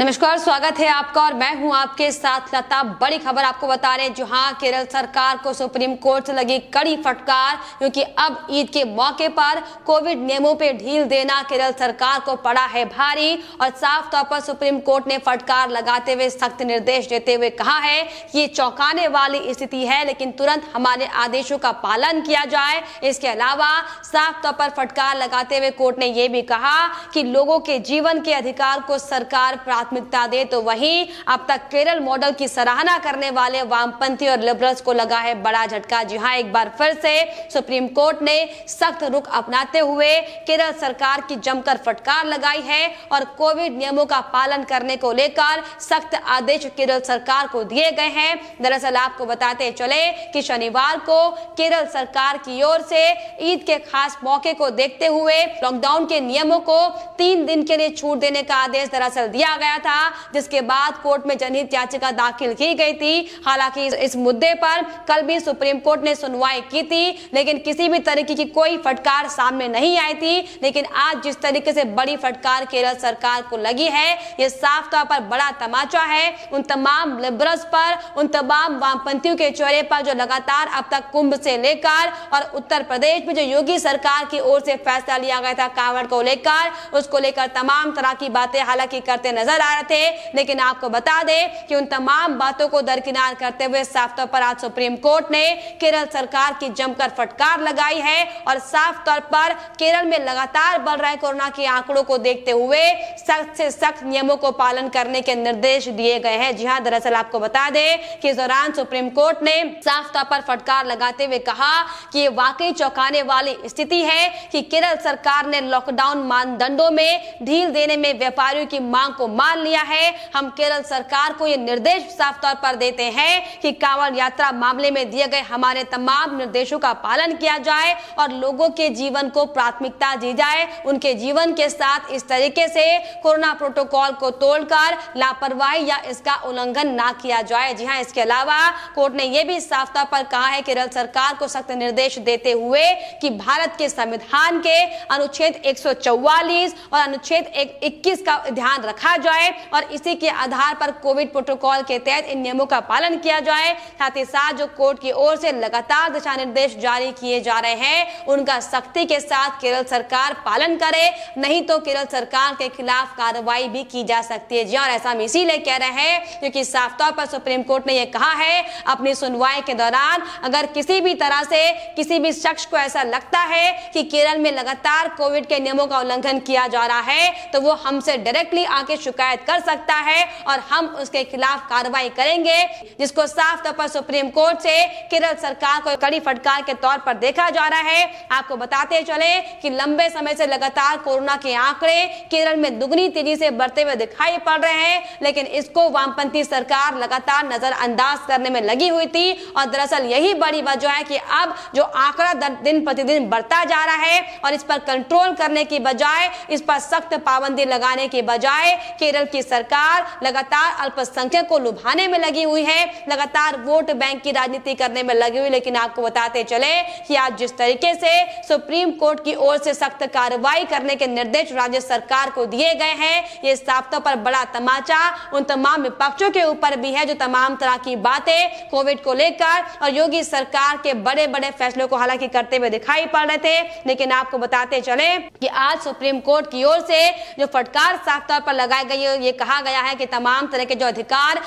नमस्कार, स्वागत है आपका और मैं हूं आपके साथ लता। बड़ी खबर आपको बता रहे हैं, जहां केरल सरकार को सुप्रीम कोर्ट से लगी कड़ी फटकार, क्योंकि अब ईद के मौके पर कोविड नियमों पे ढील देना केरल सरकार को पड़ा है भारी। और साफ तौर पर सुप्रीम कोर्ट ने फटकार लगाते हुए सख्त निर्देश देते हुए कहा है कि ये चौंकाने वाली स्थिति है, लेकिन तुरंत हमारे आदेशों का पालन किया जाए। इसके अलावा साफ तौर पर फटकार लगाते हुए कोर्ट ने यह भी कहा कि लोगों के जीवन के अधिकार को सरकार प्राथमिकता दे, तो वहीं अब तक केरल मॉडल की सराहना करने वाले वामपंथी और लिबरल्स को लगा है बड़ा झटका। जी हां, एक बार फिर से सुप्रीम कोर्ट ने सख्त रुख अपनाते हुए केरल सरकार की जमकर फटकार लगाई है और कोविड नियमों का पालन करने को लेकर सख्त आदेश केरल सरकार को दिए गए हैं। दरअसल आपको बताते चले कि शनिवार को केरल सरकार की ओर से ईद के खास मौके को देखते हुए लॉकडाउन के नियमों को 3 दिन के लिए छूट देने का आदेश दरअसल दिया गया था, जिसके बाद कोर्ट में जनहित याचिका दाखिल की गई थी। हालांकि इस मुद्दे पर कल भी सुप्रीम कोर्ट ने सुनवाई की थी, लेकिन किसी भी तरीके की कोई फटकार सामने नहीं आई थी। लेकिन आज जिस तरीके से बड़ी फटकार केरल सरकार को लगी है, यह साफ तौर पर बड़ा तमाचा है उन तमाम लिबरल्स पर, उन तमाम वामपंथियों के चेहरे पर, जो लगातार अब तक कुंभ से लेकर और उत्तर प्रदेश में जो योगी सरकार की ओर से फैसला लिया गया था कांवड़ को लेकर, उसको लेकर तमाम तरह की बातें हालांकि करते नजर आ रहे थे। लेकिन आपको बता दें कि उन तमाम बातों को दरकिनार करते हुए साफ तौर पर आज सुप्रीम कोर्ट ने केरल सरकार की जमकर फटकार लगाई है और साफ तौर पर केरल में लगातार बढ़ रहे कोरोना के आंकड़ों को देखते हुए सख्त से सख्त नियमों को पालन करने के निर्देश दिए गए हैं। जी हां, दरअसल आपको बता दें कि इस दौरान सुप्रीम कोर्ट ने साफ तौर पर फटकार लगाते हुए कहा कि ये वाकई चौंकाने वाली स्थिति है कि केरल सरकार ने लॉकडाउन मानदंडों में ढील देने में व्यापारियों की मांग को मान लिया है। हम केरल सरकार को ये निर्देश साफ तौर पर देते हैं कि कांवड़ यात्रा मामले में दिए गए हमारे तमाम निर्देशों का पालन किया जाए और लोगों के जीवन को प्राथमिकता दी जाए। उनके जीवन के साथ इस तरीके से कोरोना प्रोटोकॉल को तोड़कर लापरवाही या इसका उल्लंघन ना किया जाए। जी हां, इसके अलावा कोर्ट ने यह भी साफ तौर पर कहा है केरल सरकार को सख्त निर्देश देते हुए कि भारत के संविधान के अनुच्छेद 144 और अनुच्छेद 21 का ध्यान रखा जाए और इसी के आधार पर कोविड प्रोटोकॉल के तहत इन नियमों का पालन किया जाए। साथ ही साथ जो कोर्ट की ओर से लगातार दिशा निर्देश जारी किए जा रहे हैं, उनका सख्ती के साथ केरल सरकार पालन करे, नहीं तो केरल सरकार के खिलाफ कार्रवाई भी की जा सकती है। जी और ऐसा हम इसीलिए कह रहे हैं क्योंकि साफ तौर पर सुप्रीम कोर्ट ने यह कहा है अपनी सुनवाई के दौरान, अगर किसी भी तरह से किसी भी शख्स को ऐसा लगता है कि केरल में लगातार कोविड के नियमों का उल्लंघन किया जा रहा है, तो वो हमसे डायरेक्टली आके शिकायत कर सकता है और हम उसके खिलाफ कार्रवाई करेंगे, जिसको साफ तौर पर सुप्रीम कोर्ट से केरल सरकार को कड़ी फटकार के तौर पर देखा जा रहा है। आपको बताते चले कि लंबे समय से लगातार कोरोना के आंकड़े केरल में दुगनी तेजी से बढ़ते हुए दिखाई पड़ रहे हैं, लेकिन इसको वामपंथी सरकार लगातार नजरअंदाज करने में लगी हुई थी। और दरअसल यही बड़ी वजह है कि अब जो आंकड़ा दिन प्रतिदिन बढ़ता जा रहा है और इस पर कंट्रोल करने की बजाय, इस पर सख्त पाबंदी लगाने की बजाय केरल की सरकार लगातार अल्पसंख्यक को लुभाने में लगी हुई है, लगातार वोट बैंक की राजनीति करने में लगी हुई। लेकिन आपको बताते चले कि आज जिस तरीके से सुप्रीम कोर्ट की ओर से सख्त कार्रवाई करने के निर्देश राज्य सरकार को दिए गए हैं, ये साफ तौर पर बड़ा तमाचा उन तमाम विपक्षों के ऊपर भी है जो तमाम तरह की बातें कोविड को लेकर और योगी सरकार के बड़े बड़े फैसलों को हालांकि करते हुए दिखाई पड़ रहे थे। लेकिन आपको बताते चले कि आज सुप्रीम कोर्ट की ओर से जो फटकार साफ तौर पर लगाई गई है, ये कहा गया है कि तमाम तरह के जो अधिकार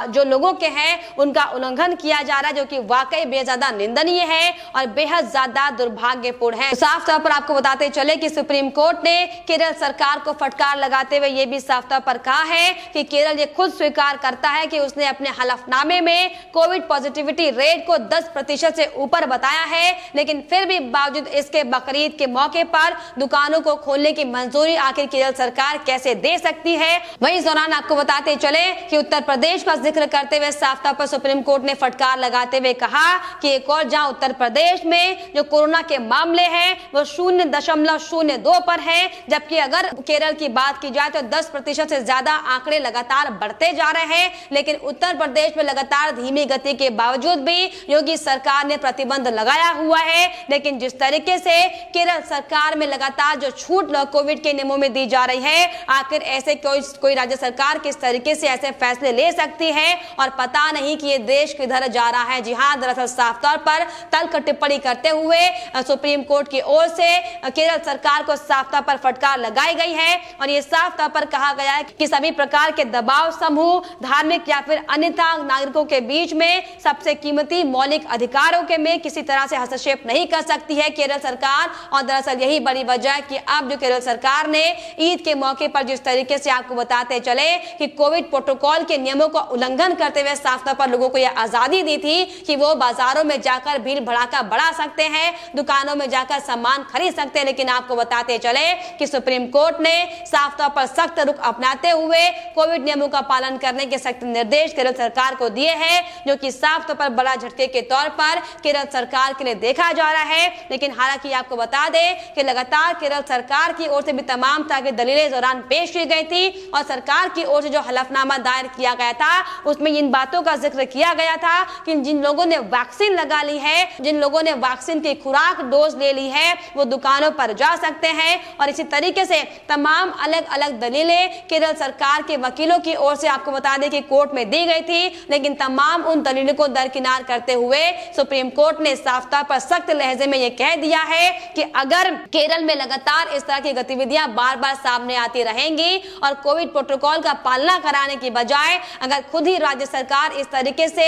जो लोगों के हैं उनका उल्लंघन किया जा रहा है, जो कि वाकई बेहद ज्यादा निंदनीय है और बेहद ज्यादा दुर्भाग्यपूर्ण है। साफ तौर पर आपको बताते चले कि सुप्रीम कोर्ट ने केरल सरकार को फटकार लगाते हुए यह भी साफ तौर पर कहा है कि केरल ये खुद स्वीकार करता है कि उसने अपने हलफनामे में कोविड पॉजिटिविटी रेट को 10% से ऊपर बताया है, लेकिन फिर भी बावजूद इसके बकरीद के मौके पर दुकानों को खोलने की मंजूरी आखिर केरल सरकार कैसे दे सकती है। वहीं इस दौरान आपको बताते चले कि उत्तर प्रदेश का जिक्र करते हुए साफ तौर पर सुप्रीम कोर्ट ने फटकार लगाते हुए कहा कि एक और जहां उत्तर प्रदेश में जो कोरोना के मामले हैं वो 0.02 पर है, जबकि अगर केरल की बात की जाए तो 10% से ज्यादा आंकड़े लगातार बढ़ते जा रहे हैं। लेकिन उत्तर प्रदेश में लगातार धीमी गति के बावजूद भी योगी सरकार ने प्रतिबंध लगाया हुआ है। लेकिन जिस तरीके से केरल सरकार में लगातार जो छूट कोविड के नियमों में दी जा रही है, आखिर ऐसे कोई कोई राज्य सरकार किस तरीके से ऐसे फैसले ले सकती है और पता नहीं कि ये देश किधर जा रहा है। जी हाँ, दरअसल साफ तौर पर तल्ख टिप्पणी करते हुए सुप्रीम कोर्ट की ओर से केरल सरकार को साफ तौर पर फटकार लगाई गई है और ये साफ तौर पर कहा गया है कि सभी प्रकार के दबाव समूह, धार्मिक या फिर अन्यथा नागरिकों के बीच में सबसे कीमती मौलिक अधिकारों के में किसी तरह से हस्तक्षेप नहीं कर सकती है केरल सरकार। और दरअसल यही बड़ी वजह है कि अब जो केरल सरकार ने ईद के मौके पर जिस तरीके से आपको बताते चले कि कोविड प्रोटोकॉल के नियमों का उल्लंघन करते हुए साफ तौर पर लोगों को यह आजादी दी थी कि वो बाजारों में जाकर भीड़ भड़ाका बढ़ा सकते हैं, दुकानों में जाकर सामान खरीद सकते हैं। लेकिन आपको बताते चले कि सुप्रीम कोर्ट ने साफ तौर पर सख्त रुख अपनाते हुए कोविड नियमों का पालन करने के सख्त निर्देश केरल सरकार को दिए हैं, जो कि साफ तौर पर बड़ा झटके के तौर पर केरल सरकार के लिए देखा जा रहा है। लेकिन हालांकि आपको बता दें कि लगातार केरल सरकार की ओर से भी तमाम तरह की दलीलें इस दौरान पेश की गई थी और सरकार की ओर से जो हलफनामा दायर किया गया था उसमें इन बातों का जिक्र किया गया था कि जिन लोगों ने वैक्सीन लगा ली है, जिन लोगों ने वैक्सीन की खुराक डोज ले ली है, वो दुकानों पर जा सकते हैं। और इसी तरीके से तमाम अलग अलग दलीलें केरल सरकार के वकीलों की ओर से आपको बता दें कि कोर्ट में दी गई थी। लेकिन तमाम उन दलीलों को दरकिनार करते हुए सुप्रीम कोर्ट ने साफ तौर पर सख्त लहजे में यह कह दिया है कि अगर केरल में लगातार इस तरह की गतिविधियां बार बार सामने आती रहेंगी और कोविड प्रोटोकॉल का पालना कराने की बजाय अगर खुद ही राज्य सरकार इस तरीके से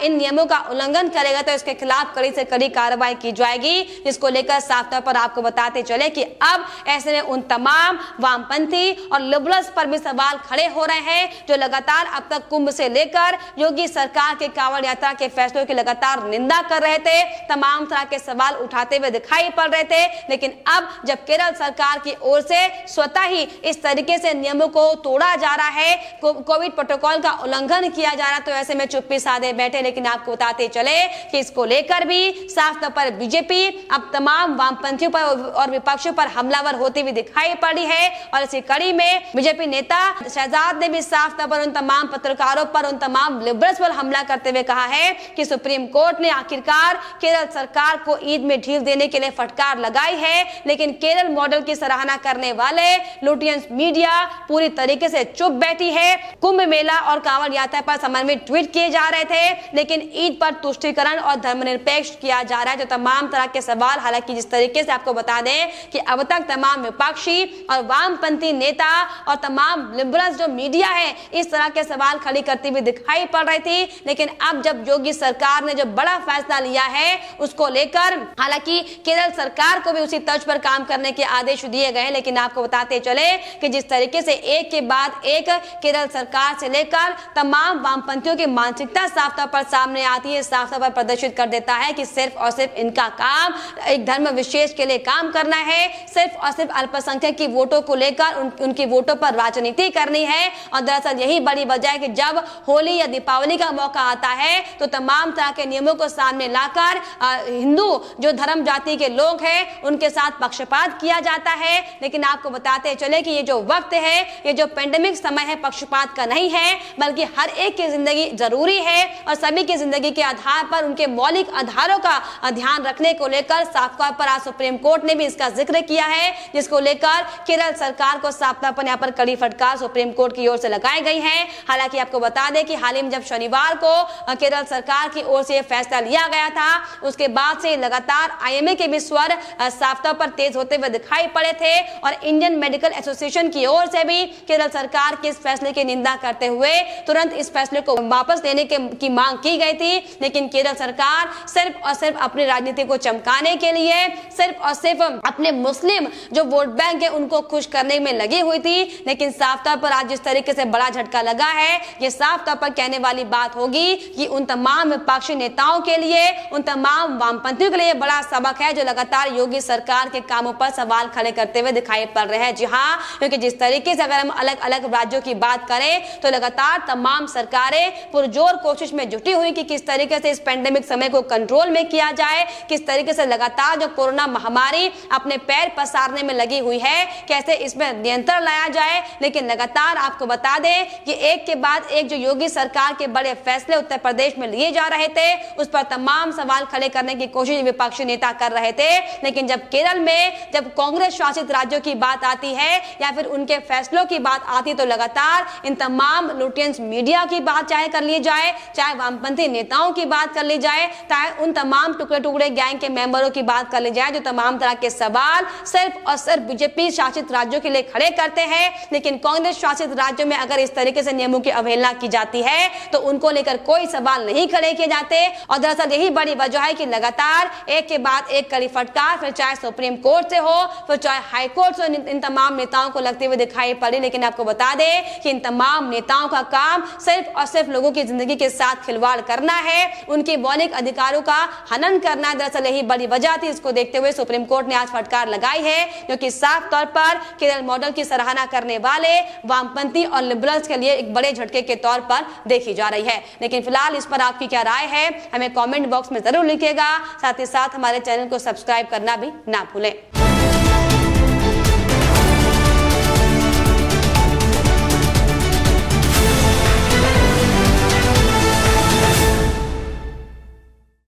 इन नियमों का उल्लंघन करेगा तो इसके खिलाफ कड़ी से कड़ी कार्रवाई की जाएगी, जिसको लेकर साफ तौर पर आपको बताते चले कि अब ऐसे में उन तमाम वामपंथी और लिबरल्स पर भी सवाल खड़े हो रहे हैं जो लगातार अब तक कुंभ से लेकर योगी सरकार के कांवड़ यात्रा के फैसलों की लगातार निंदा कर रहे थे, तमाम तरह के सवाल उठाते हुए दिखाई पड़ रहे थे। लेकिन अब जब केरल सरकार की ओर से स्वतः ही इस तरीके से नियमों को तोड़ा जा रहा है, कोविड प्रोटोकॉल का उल्लंघन किया जा रहा है, तो ऐसे में चुप्पी साधे बैठे। लेकिन आपको बताते चले कि इसको लेकर भी साफ तौर पर बीजेपी अब तमाम वामपंथियों पर और विपक्षों पर हमलावर होती हुई दिखाई पड़ी है। और इसी कड़ी में बीजेपी नेता शहजाद ने भी साफ तौर पर उन तमाम पत्रकारों पर, उन तमाम लिबरल्स पर हमला करते हुए कहा है कि सुप्रीम कोर्ट ने आखिरकार केरल सरकार को ईद में ढील देने के लिए फटकार लगाई है, लेकिन केरल मॉडल की सराहना करने वाले लुटियंस मीडिया पूरी तरीके से चुप बैठी है। कुंभ मेला और कांवड़ यात्रा पर समन्वित ट्वीट किए जा रहे थे, लेकिन ईद पर तुष्टीकरण और धर्मनिरपेक्ष किया जा रहा है, जो तमाम तरह के सवाल। हालांकि जिस तरीके से आपको बता दें कि अब तक तमाम विपक्षी और वामपंथी नेता और तमाम लिबरल्स जो मीडिया है इस तरह के सवाल खड़ी करती हुई दिखाई पड़ रही थी, लेकिन अब जब योगी सरकार ने जो बड़ा फैसला लिया है उसको लेकर हालांकि केरल सरकार को भी उसी तर्ज पर काम करने के आदेश दिए गए। लेकिन आपको बताते चले कि जिस तरीके से एक के बाद एक केरल सरकार से लेकर तमाम वामपंथियों की मानसिकता साफ तौर पर सामने आती है, साफ तौर पर प्रदर्शित कर देता है कि सिर्फ और सिर्फ इनका काम एक धर्म विशेष के लिए काम करना है, सिर्फ और सिर्फ अल्पसंख्यक की वोटों को लेकर उनकी वोटों पर राजनीति करनी है। और दरअसल यही बड़ी वजह है कि जब होली या दीपावली का मौका आता है तो तमाम तरह के नियमों को सामने लाकर हिंदू जो धर्म जाति के लोग हैं उनके साथ पक्षपात किया जाता है। लेकिन आपको बताते चले कि ये जो वक्त है, ये जो पेंडेमिक समय है, पक्षपात का नहीं है, बल्कि हर एक की जिंदगी जरूरी है और सभी की जिंदगी के आधार पर उनके मौलिक आधारों का ध्यान रखने को लेकर साफ तौर पर आज सुप्रीम कोर्ट ने भी इसका जिक्र किया है, जिसको लेकर केरल सरकार को साफ तौर पर यहाँ पर कड़ी फटकार सुप्रीम कोर्ट की ओर से लगाई गई है। हालांकि आपको बता दें कि हाल ही में जब शनिवार को केरल सरकार की ओर से यह फैसला लिया गया था, उसके बाद से लगातार आईएमए के भी स्वर साफ तौर पर तेज होते हुए दिखाई पड़े थे और इंडियन मेडिकल एसोसिएशन की ओर से भी केरल सरकार के इस फैसले की निंदा करते हुए तुरंत इस फैसले को वापस लेने की मांग की गई थी। लेकिन केरल सरकार सिर्फ और सिर्फ अपनी राजनीति को चमकाने के लिए, सिर्फ और सिर्फ अपने मुस्लिम जो वोट बैंक है उनको खुश करने में लगी हुई थी। लेकिन साफ तौर पर आज जिस तरीके से बड़ा झटका लगा है, ये साफ तौर पर कहने वाली बात होगी कि उन तमाम विपक्षी नेताओं के लिए, उन तमाम वामपंथियों के लिए बड़ा सबक है जो लगातार योगी सरकार के कामों पर सवाल खड़े करते हुए दिखाई पड़ रहे हैं। जी हाँ, क्योंकि जिस तरीके से अगर हम अलग अलग राज्यों की बात करें तो लगातार तमाम सरकारें पुरजोर कोशिश में जुटी हुई कि किस तरीके से इस पेंडेमिक समय को कंट्रोल में किया जाए, किस तरीके से लगातार जो कोरोना महामारी अपने पैर पसारने में लगी हुई है, कैसे इसमें नियंत्रण लाया जाए। लेकिन लगातार आपको बता दें कि एक के बाद एक जो योगी सरकार के बड़े फैसले उत्तर प्रदेश में लिए जा रहे थे, उस पर तमाम सवाल खड़े करने की कोशिश विपक्षी नेता कर रहे थे। लेकिन जब केरल में जब कांग्रेस शासित राज्यों की बात आती है या फिर उनके फैसलों की बात बात आती तो लगातार इन तमाम लुटियंस मीडिया की बात चाहे कर ली जाए, चाहे वामपंथी नेताओं की बात कर ली जाए, चाहे उन तमाम टुकड़े टुकड़े गैंग के मेंबरों की बात कर ली जाए जो तमाम तरह के सवाल सिर्फ और सिर्फ बीजेपी शासित राज्यों के लिए खड़े करते हैं। लेकिन कांग्रेस शासित राज्यों में अगर इस तरीके से नियमों की अवहेलना की जाती है तो उनको लेकर कोई सवाल नहीं खड़े किए जाते। और दरअसल यही बड़ी वजह है कि लगातार एक के बाद एक कड़ी फटकार, फिर चाहे सुप्रीम कोर्ट से हो, फिर चाहे हाई कोर्ट से, इन तमाम नेताओं को लगते हुए दिखाई पड़ी। लेकिन आपको बता दें कि इन तमाम नेताओं का काम सिर्फ और सिर्फ लोगों की जिंदगी के साथ खिलवाड़ करना है, उनके मौलिक अधिकारों का हनन करना। दरअसल यही बड़ी वजह थी। इसको देखते हुए सुप्रीम कोर्ट ने आज फटकार लगाई है, क्योंकि साफ तौर पर केरल मॉडल की सराहना करने वाले वामपंथी और लिबरल्स के लिए एक बड़े झटके के तौर पर देखी जा रही है। लेकिन फिलहाल इस पर आपकी क्या राय है हमें कमेंट बॉक्स में जरूर लिखिएगा। साथ ही साथ हमारे चैनल को सब्सक्राइब करना भी ना भूलें।